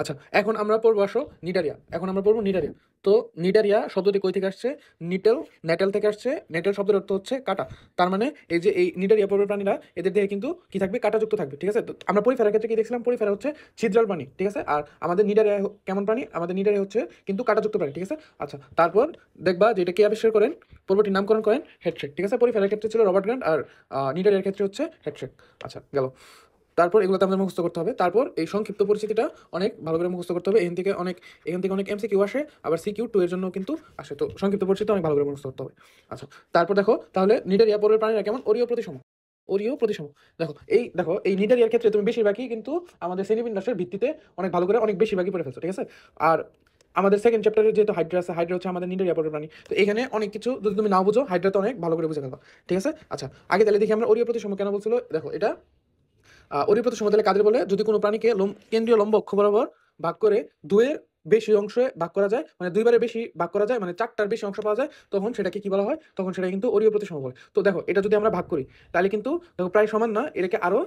আচ্ছা, এখন আমরা পড়বো আসো নিডারিয়া। এখন আমরা পড়বো নিডারিয়া। তো নিডারিয়া শব্দটি কই থেকে আসছে? নিটেল, ন্যাটেল থেকে আসছে। ন্যাটেল শব্দের অর্থ হচ্ছে কাঁটা। তার মানে এই যে এই নিডারিয়া পর্বের প্রাণীরা এদের দেহে কিন্তু কি থাকবে? কাঁটাযুক্ত থাকবে। ঠিক আছে? তো আমরা পরিফেরার ক্ষেত্রে কি দেখছিলাম? পরিফেরা হচ্ছে ছিদ্রাল প্রাণী। ঠিক আছে? আর আমাদের নিডারিয়া কেমন প্রাণী? আমাদের নিডারিয়া হচ্ছে কিন্তু কাঁটাযুক্ত প্রাণী। ঠিক আছে? আচ্ছা, তারপর দেখবা যে এটা কে আবিষ্কার করেন? পর্বটির নামকরণ করেন হেড্রেক। ঠিক আছে? পরিফেরার ক্ষেত্রে ছিল রবার্ট গ্রান্ট আর নিডারিয়ার ক্ষেত্রে হচ্ছে হেড্রেক। আচ্ছা, গেল। তারপর এগুলোতে আমাদের মুখস্থ করতে হবে। তারপর এই সংক্ষিপ্ত পরিচিতিটা অনেক ভালো করে মুখস্থ করতে হবে। এখান থেকে অনেক এমসিকিউ আসে, আবার সিকিউ 2 এর জন্য কিন্তু আসে। তো সংক্ষিপ্ত পরিচিতি অনেক ভালো করে মুখস্থ করতে হবে। আচ্ছা, তারপর দেখো তাহলে নিডারিয়া পর্বের প্রাণীরা কেমন? অরীয় প্রতিসম। অরীয় প্রতিসম। দেখো এই নিডারিয়ার ক্ষেত্রে তুমি বেশিরভাগই কিন্তু আমাদের শ্রেণীবিন্যাসের ভিত্তিতে অনেক ভালো করে অনেক বেশিরভাগই পড়ে ফেলছো। ঠিক আছে? আর আমাদের সেকেন্ড চ্যাপ্টারে যেহেতু হাইড্রা আছে, হাইড্রা হচ্ছে আমাদের নিডারিয়া পর্বের প্রাণী। তো এখানে অনেক কিছু যদি তুমি নাও বুঝো, হাইড্রাতে অনেক ভালো করে বুঝে ফেলবা। ঠিক আছে? আচ্ছা, আগে তাহলে দেখি আমরা অরীয় প্রতিসম কেন বলছিল। দেখো এটা অধিপতি সমতলে কাদের বলে? যদি কোনো প্রাণীকে কেন্দ্রীয় লম্ব অক্ষ বরাবর ভাগ করে দুয়ের বেশি অংশে ভাগ করা যায়, মানে দুইবারের বেশি ভাগ করা যায়, মানে চারটার বেশি অংশ পাওয়া যায়, তখন সেটাকে কি বলা হয়? তখন সেটা কিন্তু অরীয় প্রতিসম বলে। তো দেখো এটা যদি আমরা ভাগ করি তাহলে কিন্তু দেখো প্রায় সমান না, এটাকে আরো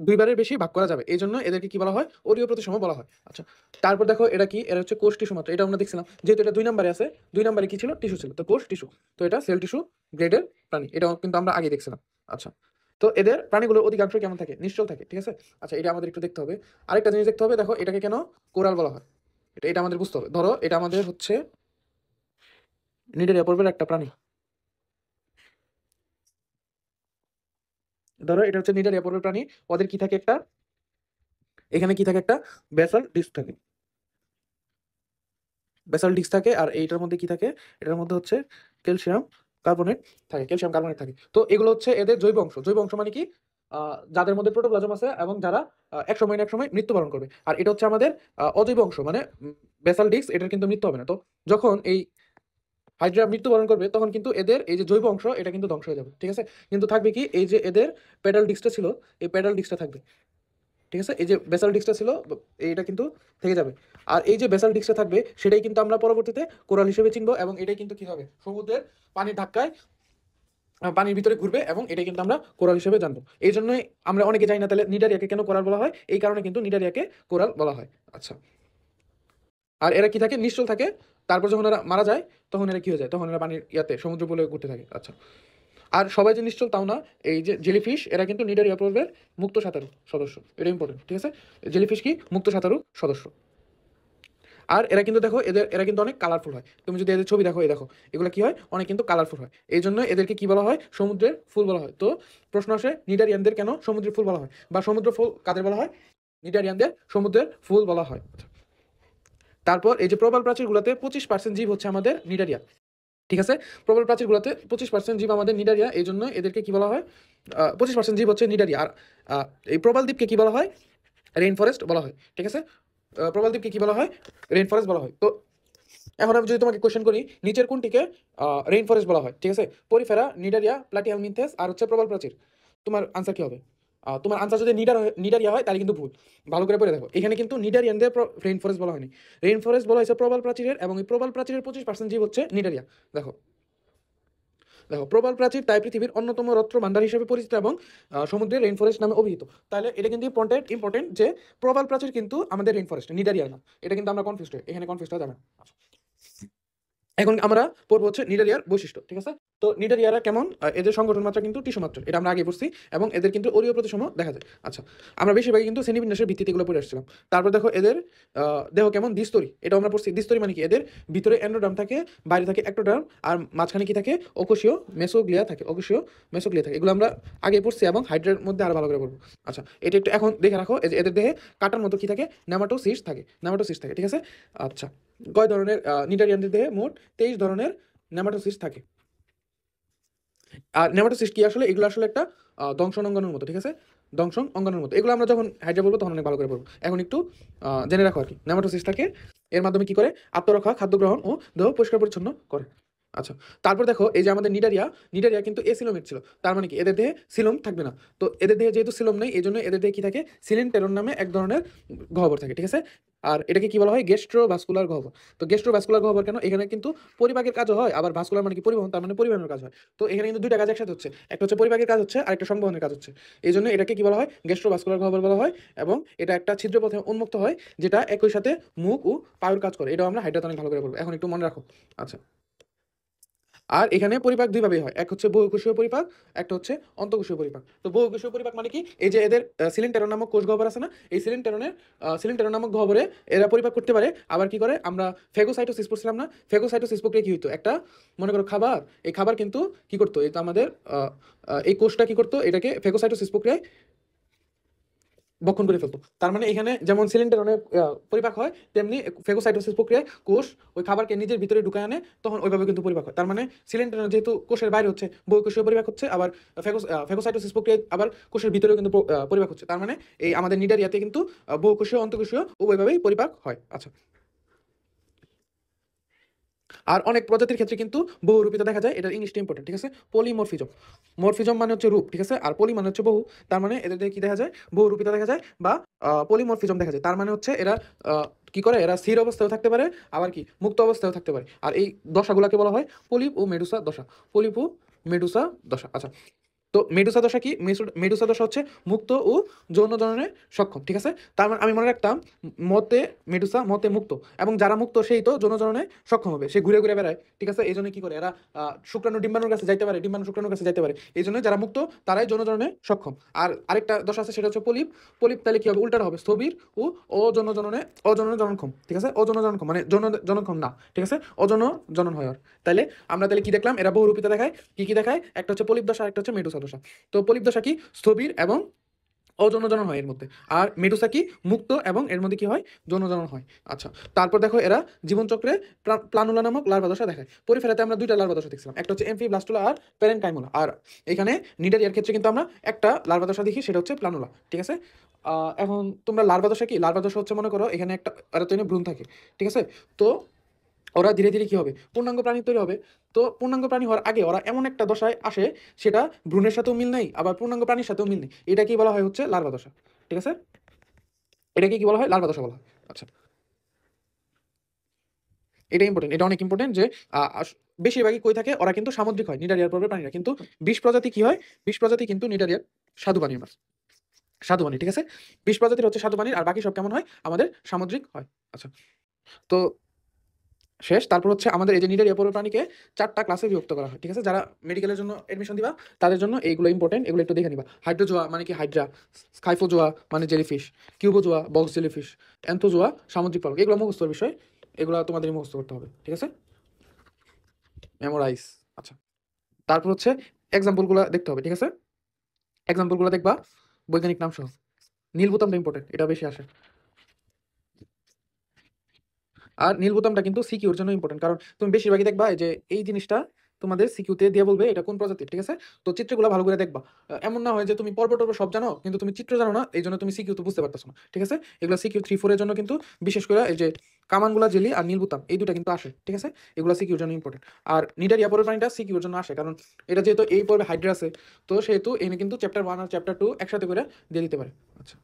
দুইবারের বেশি ভাগ করা যাবে। এই জন্য এদেরকে কি বলা হয়? অরীয় প্রতিসম বলা হয়। আচ্ছা, তারপর দেখো এটা কি? এটা হচ্ছে কোষ টিস্যু মাত্র। এটা আমরা দেখছিলাম যেহেতু এটা 2 নম্বরে আছে, 2 নম্বরে কি ছিল? টিস্যু ছিল। তো কোষ টিস্যু, তো এটা সেল টিস্যু গ্রেডের প্রাণী। এটাও কিন্তু আমরা আগে দেখছিলাম। আচ্ছা, তো এদের প্রাণীগুলোর অধিকাংশ কেমন থাকে? নিশ্চল থাকে। ঠিক আছে? আচ্ছা, এটা আমাদের একটু দেখতে হবে। আরেকটা জিনিস দেখতে হবে। দেখো এটাকে কেন কোরাল বলা হয়? এটা আমাদের বুঝতে হবে। ধরো এটা আমাদের হচ্ছে নিডারিয়া পর্বের একটা প্রাণী। ধরো এটা হচ্ছে নিডারিয়া পর্বের প্রাণী। ওদের কি থাকে? একটা এখানে কি থাকে? একটা বেসাল ডিস্ক থাকে। বেসাল ডিস্ক থাকে। আর এইটার মধ্যে কি থাকে? এটার মধ্যে হচ্ছে ক্যালসিয়াম কার্বনেট থাকে। ক্যালসিয়াম কার্বনেট থাকে। তো এগুলো হচ্ছে এদের জৈব অংশ। জৈব অংশ মানে কি? যাদের মধ্যে প্রোটোপ্লাজম আছে এবং যারা এক সময় না এক সময় মৃত্যুবরণ করবে। আর এটা হচ্ছে আমাদের অজৈব অংশ, মানে বেসাল ডিস্ক, এটার কিন্তু মৃত্যু হবে না। তো যখন এই হাইড্রা মৃত্যুবরণ করবে তখন কিন্তু এদের এই যে জৈব অংশ এটা কিন্তু ধ্বংস হয়ে যাবে। ঠিক আছে? কিন্তু থাকবে কি? এই যে এদের প্যাডাল ডিস্কটা ছিল, এই প্যাডাল ডিস্কটা থাকবে। ঠিক আছে? এই যে বেসাল ডিস্কটা ছিল, এইটা কিন্তু থেকে যাবে। আর এই যে বেসাল ডিস্কটা থাকবে সেটাই কিন্তু আমরা পরবর্তীতে কোরাল হিসেবে চিনবো, এবং এটাই কিন্তু কি হবে? সমুদ্রের পানির ধাক্কায় পানির ভিতরে ঘুরবে, এবং এটাই কিন্তু আমরা কোরাল হিসেবে জানবো। এই জন্যই আমরা অনেকে জানি না তাহলে নিডারিয়াকে কেন কোরাল বলা হয়। এই কারণে কিন্তু নিডারিয়াকে কোরাল বলা হয়। আচ্ছা, আর এরা কি থাকে? নিশ্চল থাকে। তারপর যখন এরা মারা যায় তখন এরা কি হয়ে যায়? তখন এরা পানির ইয়াতে সমুদ্র বলে ঘুরতে থাকে। আচ্ছা, আর সবাই যে নিশ্চল তাও না। এই যে জেলিফিশ, এরা কিন্তু নিডারিয়া পর্বের মুক্ত সাঁতারু সদস্য। এটা ইম্পর্টেন্ট। ঠিক আছে? জেলিফিশ কি? মুক্ত সাঁতারু সদস্য। আর এরা কিন্তু দেখো এরা কিন্তু অনেক কালারফুল হয়। তুমি যদি এদের ছবি দেখো, এই দেখো এগুলো কি হয়? অনেক কিন্তু কালারফুল হয়। এই জন্য এদেরকে কি বলা হয়? সমুদ্রের ফুল বলা হয়। তো প্রশ্ন আসে নিডারিয়ানদের কেন সমুদ্রের ফুল বলা হয়, বা সমুদ্র ফুল কাদের বলা হয়? নিডারিয়ানদের সমুদ্রের ফুল বলা হয়। তারপর এই যে প্রবাল প্রাচীরগুলোতে 25% জীব হচ্ছে আমাদের নিডারিয়া। ঠিক আছে? প্রবাল প্রাচীরগুলোতে 25% জীব আমাদের নিডারিয়া। এই জন্য এদেরকে কি বলা হয়? 25% জীব হচ্ছে নিডারিয়া। আর আহ, এই প্রবাল দ্বীপকে কি বলা হয়? রেইন ফরেস্ট বলা হয়। ঠিক আছে? প্রবাল দ্বীপকে কি বলা হয়? রেইন ফরেস্ট বলা হয়। তো এখন আমি যদি তোমাকে কোশ্চেন করি, নিচের কোনটিকে রেইন ফরেস্ট বলা হয়? ঠিক আছে? পরিফেরা, নিডারিয়া, প্লাটিহেলমিনথেস আর হচ্ছে প্রবাল প্রাচীর। তোমার আনসার কি হবে? তোমার আনসার যদি নিডারিয়া হয় তাহলে কিন্তু ভুল। ভালো করে পড়ে দেখো, এখানে কিন্তু নিডারিয়ানদের রেইন ফরেস্ট বলা হয়নি। রেইন ফরেস্ট বলা হয়েছে প্রবাল প্রাচীরের, এবং এই প্রবাল প্রাচীরের 25% জীব হচ্ছে নিডারিয়া। দেখো দেখো প্রবাল প্রাচীর তাই পৃথিবীর অন্যতম রত্ন ভান্ডার হিসেবে পরিচিত, এবং সমুদ্রের রেইন ফরেস্ট নামে অভিহিত। তাহলে এটা কিন্তু ইম্পর্টেন্ট যে প্রবাল প্রাচীর কিন্তু আমাদের রেইন ফরেস্ট, নিডারিয়া না। এটা কিন্তু আমরা কনফিউজ হই, এখানে কনফিউজ হওয়া যাবে না। এখন আমরা পড়বো হচ্ছে নিডারিয়ার বৈশিষ্ট্য। ঠিক আছে? তো নিডারিয়ারা কেমন? এদের সংগঠন মাত্রা কিন্তু টিস্যু মাত্র। এটা আমরা আগে পড়ছি, এবং এদের কিন্তু অরীয় প্রতিসম দেখা যায়। আচ্ছা, আমরা বেশিরভাগই কিন্তু শ্রেণীবিন্যাসের ভিত্তিতে এগুলো পড়ে আসছিলাম। তারপর দেখো এদের দেহ কেমন? দ্বিস্তরী। এটা আমরা পড়ছি। দ্বিস্তরী মানে কি? এদের ভিতরে এন্ডোডার্ম থাকে, বাইরে থাকে একটোডার্ম, আর মাঝখানে কি থাকে? অকোষীয় মেসোগ্লিয়া থাকে। অকোষীয় মেসোগ্লিয়া থাকে। এগুলো আমরা আগে পড়ছি, এবং হাইড্রের মধ্যে আরো ভালো করে পড়বো। আচ্ছা, এটা একটু এখন দেখে রাখো। এই যে এদের দেহে কাটার মতো কি থাকে? নেমাটোসিস্ট থাকে। নেমাটোসিস্ট থাকে। ঠিক আছে? আচ্ছা, কয় ধরনের নিডারিয়ানদের দেহে মোট 23 ধরনের নেমাটোসিস্ট থাকে। আর নেমাটোসিস্ট কি আসলে? এগুলো আসলে একটা দংশন অঙ্গাণুর মতো। ঠিক আছে? দংশন অঙ্গাণুর মতো। এগুলো আমরা যখন হাইড্রা বলবো তখন অনেক ভালো করে পড়বো। এখন একটু জেনে রাখো আর কি। নেমাটোসিস্ট থাকে, এর মাধ্যমে কি করে? আত্মরক্ষা, খাদ্য গ্রহণ ও দেহ পরিষ্কার পরিচ্ছন্ন করে। আচ্ছা, তারপর দেখো এই যে আমাদের নিডারিয়া কিন্তু এসিলোমেট ছিল। তার মানে কি? এদের দেহে সিলোম থাকবে না। তো এদের দেহে যেহেতু সিলোম নেই, এই জন্য এদের দেহে কি থাকে? সিলিনটেরন নামে এক ধরনের গহ্বর থাকে। ঠিক আছে? আর এটাকে কি বলা হয়? গ্যাস্ট্রোভাস্কুলার গহ্বর। তো গ্যাস্ট্রোভাস্কুলার গহ্বর কেন? এখানে কিন্তু পরিপাকের কাজও হয়, আবার ভাস্কুলার মানে কি পরিবহন, তার মানে পরিবহনের কাজ হয়। তো এখানে কিন্তু ২ টা কাজ একসাথে হচ্ছে। একটা হচ্ছে পরিপাকের কাজ হচ্ছে, আরেকটা সংবহনের কাজ হচ্ছে। এইজন্য এটাকে কি বলা হয়? গ্যাস্ট্রোভাস্কুলার গহ্বর বলা হয় এবং এটা একটা ছিদ্র পথে উন্মুক্ত হয়, যেটা একই সাথে মুখ ও পায়ুর কাজ করে। এটাও আমরা হাইড্রাতে অনেক ভালো করে পড়ব। এখন একটু মনে রাখো। আচ্ছা। আর এখানে পরিপাক ২ ভাবেই হয়। এক হচ্ছে বহুকোষীয় পরিপাক, একটা হচ্ছে অন্তঃকোষীয় পরিপাক। তো বহুকোষীয় পরিপাক মানে কি? এই যে এদের সিলিন্ডারন নামক কোষ গহ্বর আছে না? এই সিলিন্ডারন নামক গহ্বরে এরা পরিপাক করতে পারে। আবার কি করে? আমরা ফেগোসাইটোসিস পড়ছিলাম না? ফেগোসাইটোসিস প্রক্রিয়া কি হইতো? একটা মনে করো খাবার, এই খাবার কিন্তু কি করতো? এটা আমাদের এই কোষটা কি করতো? এটাকে ফেগোসাইটোসিস প্রক্রিয়ায় ভক্ষণ করে ফেলতো। তার মানে এখানে যেমন সিলিন্ডারনের পরিপাক হয়, তেমনি ফেগোসাইটোসিস প্রক্রিয়ায় কোষ ওই খাবারকে নিজের ভিতরে ঢুকায় আনে, তখন ওইভাবে কিন্তু পরিপাক হয়। তার মানে সিলিন্ডার যেহেতু কোষের বাইরে হচ্ছে, বহুকোষীয় পরিপাক হচ্ছে, আবার ফেগোসাইটোসিস প্রক্রিয়ায় আবার কোষের ভিতরেও কিন্তু পরিপাক হচ্ছে। তার মানে এই আমাদের নিডারিয়াতে কিন্তু বহুকোষীয় অন্তঃকোষীয় উভয়ভাবেই পরিপাক হয়। আচ্ছা। আর অনেক প্রজাতির ক্ষেত্রে কিন্তু বহুরূপিতা দেখা যায়। এটার ইংলিশটা ইম্পর্টেন্ট, ঠিক আছে? পলিমরফিজম। মরফিজম মানে হচ্ছে রূপ, ঠিক আছে? আর পলি মানে হচ্ছে বহু। তার মানে এদের থেকে কি দেখা যায়? বহুরূপিতা দেখা যায় বা পলিমরফিজম দেখা যায়। তার মানে হচ্ছে এরা কি করে? এরা স্থির অবস্থায়ও থাকতে পারে, আবার কি মুক্ত অবস্থায়ও থাকতে পারে। আর এই দশাগুলোকে বলা হয় পলিপ ও মেডুসা দশা। পলিপ ও মেডুসা দশা। আচ্ছা। তো মেডুসা দশা কি? মেডুসা দশা হচ্ছে মুক্ত ও যৌন জননে সক্ষম, ঠিক আছে? তার মানে আমি মনে রাখতাম, মতে মেডুসা, মতে মুক্ত, এবং যারা মুক্ত সেই তো যৌন জননে সক্ষম হবে, সে ঘুরে ঘুরে বেড়ায়, ঠিক আছে? এই জন্য কি করে এরা শুক্রাণু ডিম্বাণুর কাছে যাইতে পারে, ডিম্বাণু শুক্রাণুর কাছে যাইতে পারে। এই জন্য যারা মুক্ত তারাই যৌন জননে সক্ষম। আর আরেকটা দশা আছে, সেটা হচ্ছে পলিপ। পলিপ তাহলে কি হবে? উল্টাটা হবে, স্থবির ও অযৌন জননে, অযৌন জননক্ষম, ঠিক আছে? অযৌন জননক্ষম মানে যৌন জননক্ষম না, ঠিক আছে? অযৌন জনন হয় আর। তাইলে আমরা তাহলে কি দেখলাম? এরা বহুরূপিতা দেখায়। কি কি দেখায়? একটা হচ্ছে পলিপ দশা, একটা হচ্ছে মেডুসা দশা। তো পলিপ দশা কি? স্থবির এবং অযৌন জনন হয় এর মধ্যে। আর মেডুসা কি? মুক্ত এবং এর মধ্যে কি হয়? যৌন জনন হয়। আচ্ছা। তারপর দেখো এরা জীবনচক্রে প্লানুলা নামক লার্ভা দশা দেখায়। পরিফেরাতে আমরা 2টা লার্ভা দশা দেখছিলাম, একটা হচ্ছে এমফিব্লাস্টুলা আর প্যারেনকাইমুলা। আর এখানে নিডারিয়ার ক্ষেত্রে কিন্তু আমরা একটা লার্ভা দশা দেখি, সেটা হচ্ছে প্লানুলা, ঠিক আছে? এখন তোমরা লার্ভা দশা কি? লার্ভা দশা হচ্ছে মনে করো এখানে একটা এরা তো এনে ভ্রূণ থাকে, ঠিক আছে? তো ওরা ধীরে ধীরে কি হবে? পূর্ণাঙ্গ প্রাণী তৈরি হবে। তো পূর্ণাঙ্গ প্রাণী হওয়ার আগে ওরা এমন একটা দশায় আসে, সেটা ভ্রূণের সাথেও মিল নেই, আবার পূর্ণাঙ্গ প্রাণীর সাথেও মিল নেই। এটা কি বলা হয়? হচ্ছে লার্ভা দশা, ঠিক আছে? এটাকে কি বলা হয়? লার্ভা দশা বলা হয়। আচ্ছা। এটা ইম্পর্টেন্ট, এটা অনেক ইম্পর্টেন্ট যে বেশিরভাগই কই থাকে? ওরা কিন্তু সামুদ্রিক হয়, নিডারিয়ার পর্বের প্রাণীরা। কিন্তু 20 প্রজাতি কি হয়? 20 প্রজাতি কিন্তু নিডারিয়ার স্বাদু পানির মাছ, স্বাদু পানি, ঠিক আছে? 20 প্রজাতির হচ্ছে স্বাদু পানির, আর বাকি সব কেমন হয়? আমাদের সামুদ্রিক হয়। আচ্ছা। তো শেষ। তারপর হচ্ছে আমাদের এই যে নিডারিয়া পর্বের প্রাণীকে 4টা ক্লাসে বিভক্ত করা হয়, ঠিক আছে? যারা মেডিকেলের জন্য এডমিশন দিবা, তাদের জন্য এইগুলো ইম্পর্টেন্ট, এগুলো একটু দেখে নিবা। হাইড্রোজোয়া মানে কি? হাইড্রা। স্কাইফোজোয়া মানে jellyfish. Cubozoa box jellyfish. Anthozoa সামুদ্রিক পালক। এগুলো মুখস্থর বিষয়, এগুলো তোমাদের মুখস্থ করতে হবে, ঠিক আছে? মেমোরাইজ। আচ্ছা। তারপর হচ্ছে এক্সাম্পলগুলো দেখতে হবে, ঠিক আছে? এক্সাম্পলগুলো দেখবা বৈজ্ঞানিক নাম সহ। নীল বোতামটা ইম্পর্টেন্ট, এটা বেশি আসে। আর নীল বোতামটা কিন্তু সিকিউর জন্য ইম্পর্টেন্ট, কারণ তুমি বেশিরভাগই দেখবা এই যে এই জিনিসটা তোমাদের সিকিউতে দিয়ে বলবে এটা কোন প্রজাতির, ঠিক আছে? তো চিত্রগুলো ভালো করে দেখবা। এমন না হয় যে তুমি পর্ব টর্ব সব জানো কিন্তু তুমি চিত্র জানো না, এই জন্য তুমি সিকিউ তো বুঝতে পারতেছো না, ঠিক আছে? এগুলো সিকিউ 3-4 এর জন্য কিন্তু বিশেষ করে এই যে কামানগুলা জেলি আর নীল বোতাম, এই দুটা কিন্তু আসে, ঠিক আছে? এগুলো সিকিউর জন্য ইম্পর্টেন্ট। আর নিডারিয়া পর্বের প্রাণীটা সিকিউর জন্য আসে, কারণ এটা যেহেতু এই পর্বে হাইড্রা আছে, তো সেহেতু এনে কিন্তু চ্যাপ্টার 1 আর চ্যাপ্টার 2 একসাথে করে দিয়ে দিতে পারে। আচ্ছা।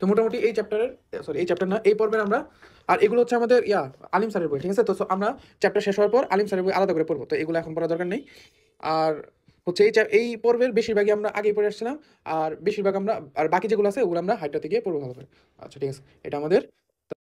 তো মোটামুটি এই চ্যাপ্টারের, সরি এই চ্যাপ্টার না, এই পর্বের আমরা, আর এগুলো হচ্ছে আমাদের আলিম স্যারের বই, ঠিক আছে? তো আমরা চ্যাপ্টার শেষ হওয়ার পর আলিম স্যারের বই আলাদা করে পড়বো, তো এগুলো এখন পড়ার দরকার নেই। আর হচ্ছে এই পর্বের বেশিরভাগই আমরা আগেই পড়ে আসছিলাম, আর বেশিরভাগ আমরা, আর বাকি যেগুলো আছে ওগুলো আমরা হাইড্রা থেকে পড়বো ভালো করে। আচ্ছা, ঠিক আছে। এটা আমাদের